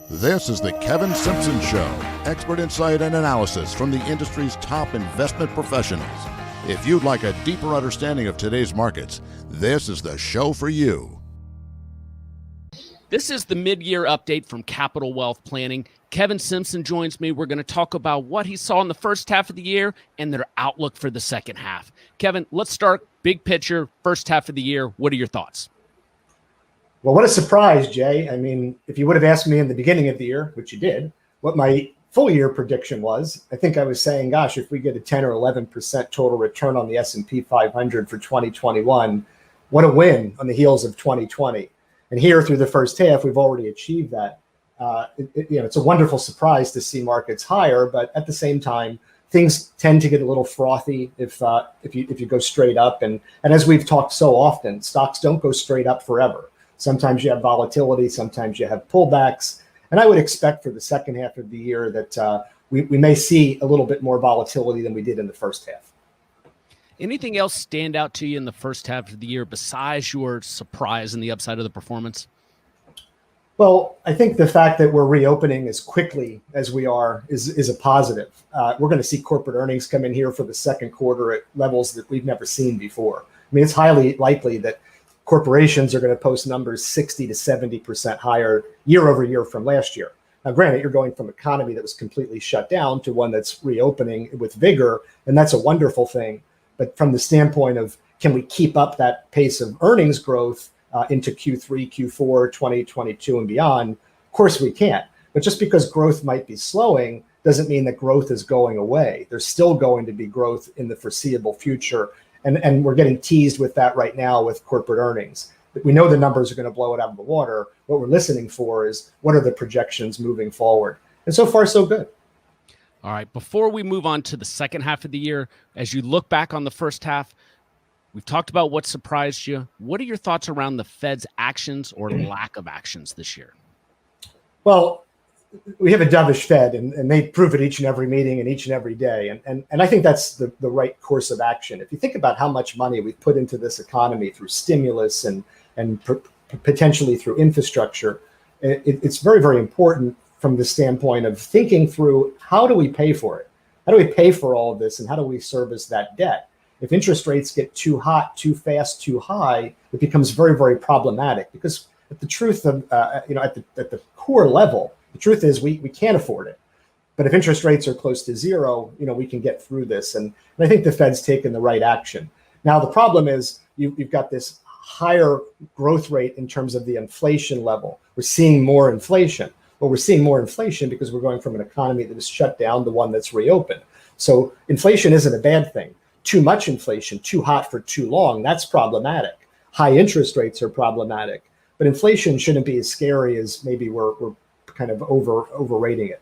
This is the Kevin Simpson Show, expert insight and analysis from the industry's top investment professionals. If you'd like a deeper understanding of today's markets, this is the show for you. This is the mid-year update from Capital Wealth Planning. Kevin Simpson joins me. We're going to talk about what he saw in the first half of the year and their outlook for the second half. Kevin, let's start big picture, first half of the year. What are your thoughts? Well, what a surprise, Jay. I mean, if you would have asked me in the beginning of the year, which you did, what my full year prediction was, I think I was saying, gosh, if we get a 10 or 11% total return on the S&P 500 for 2021, what a win on the heels of 2020. And here through the first half, we've already achieved that. It's a wonderful surprise to see markets higher, but at the same time, things tend to get a little frothy if you go straight up. And as we've talked so often, stocks don't go straight up forever. Sometimes you have volatility, sometimes you have pullbacks. And I would expect for the second half of the year that we may see a little bit more volatility than we did in the first half. Anything else stand out to you in the first half of the year besides your surprise and the upside of the performance? Well, I think the fact that we're reopening as quickly as we are is a positive. We're going to see corporate earnings come in here for the second quarter at levels that we've never seen before. I mean, it's highly likely that corporations are going to post numbers 60 to 70% higher year over year from last year. Now, granted, you're going from an economy that was completely shut down to one that's reopening with vigor, and that's a wonderful thing. But from the standpoint of can we keep up that pace of earnings growth into Q3, Q4, 2022 and beyond, of course we can't. But just because growth might be slowing doesn't mean that growth is going away. There's still going to be growth in the foreseeable future. And we're getting teased with that right now with corporate earnings. We know the numbers are going to blow it out of the water. What we're listening for is what are the projections moving forward? And so far, so good. All right. Before we move on to the second half of the year, as you look back on the first half, we've talked about what surprised you. What are your thoughts around the Fed's actions or lack of actions this year? Well, we have a dovish Fed, and they prove it each and every meeting and each and every day. And I think that's the right course of action. If you think about how much money we've put into this economy through stimulus and potentially through infrastructure, it's very, very important from the standpoint of thinking through how do we pay for it? How do we pay for all of this? And how do we service that debt? If interest rates get too hot, too fast, too high, it becomes very, very problematic because the truth of, at the core level, the truth is we can't afford it. But if interest rates are close to zero, we can get through this. And I think the Fed's taken the right action. Now, the problem is you've got this higher growth rate in terms of the inflation level. We're seeing more inflation. Well, we're seeing more inflation because we're going from an economy that is shut down to one that's reopened. So inflation isn't a bad thing. Too much inflation, too hot for too long, that's problematic. High interest rates are problematic. But inflation shouldn't be as scary as maybe we're kind of overrating it.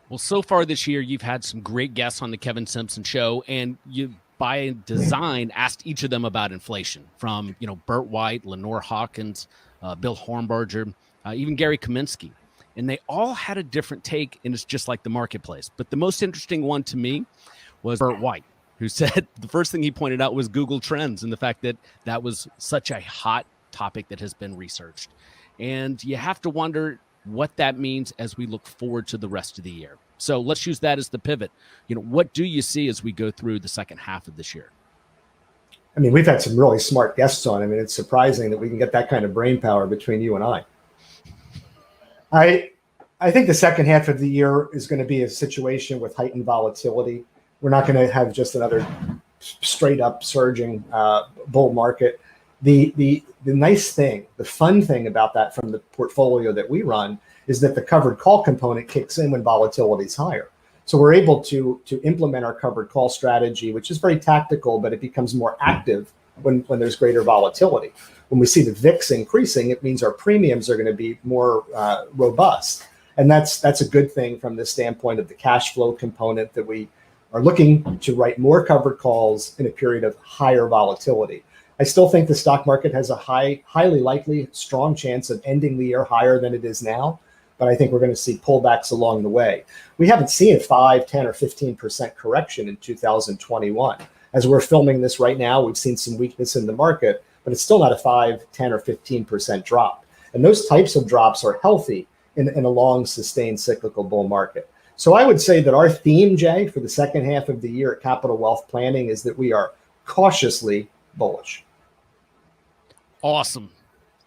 Well, so far this year, you've had some great guests on the Kevin Simpson Show, and you, by design, asked each of them about inflation. From Burt White, Lenore Hawkins, Bill Hornberger, even Gary Kaminsky, and they all had a different take. And it's just like the marketplace. But the most interesting one to me was Burt White, who said the first thing he pointed out was Google Trends and the fact that that was such a hot topic that has been researched. And you have to wonder what that means as we look forward to the rest of the year. So let's use that as the pivot. What do you see as we go through the second half of this year? I mean, we've had some really smart guests on. I mean, it's surprising that we can get that kind of brain power between you and I. I think the second half of the year is going to be a situation with heightened volatility. We're not going to have just another straight up surging bull market. The nice thing, the fun thing about that from the portfolio that we run is that the covered call component kicks in when volatility is higher. So we're able to implement our covered call strategy, which is very tactical, but it becomes more active when there's greater volatility. When we see the VIX increasing, it means our premiums are going to be more robust. And that's a good thing from the standpoint of the cash flow component that we are looking to write more covered calls in a period of higher volatility. I still think the stock market has a highly likely, strong chance of ending the year higher than it is now. But I think we're going to see pullbacks along the way. We haven't seen a 5, 10, or 15% correction in 2021. As we're filming this right now, we've seen some weakness in the market, but it's still not a 5, 10, or 15% drop. And those types of drops are healthy in a long, sustained cyclical bull market. So I would say that our theme, Jay, for the second half of the year at Capital Wealth Planning is that we are cautiously bullish. Awesome.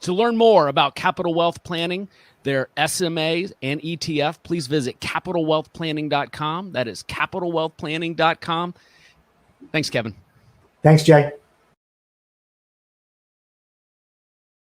To learn more about Capital Wealth Planning, their SMAs and ETF, please visit capitalwealthplanning.com. That is capitalwealthplanning.com. Thanks, Kevin. Thanks, Jay.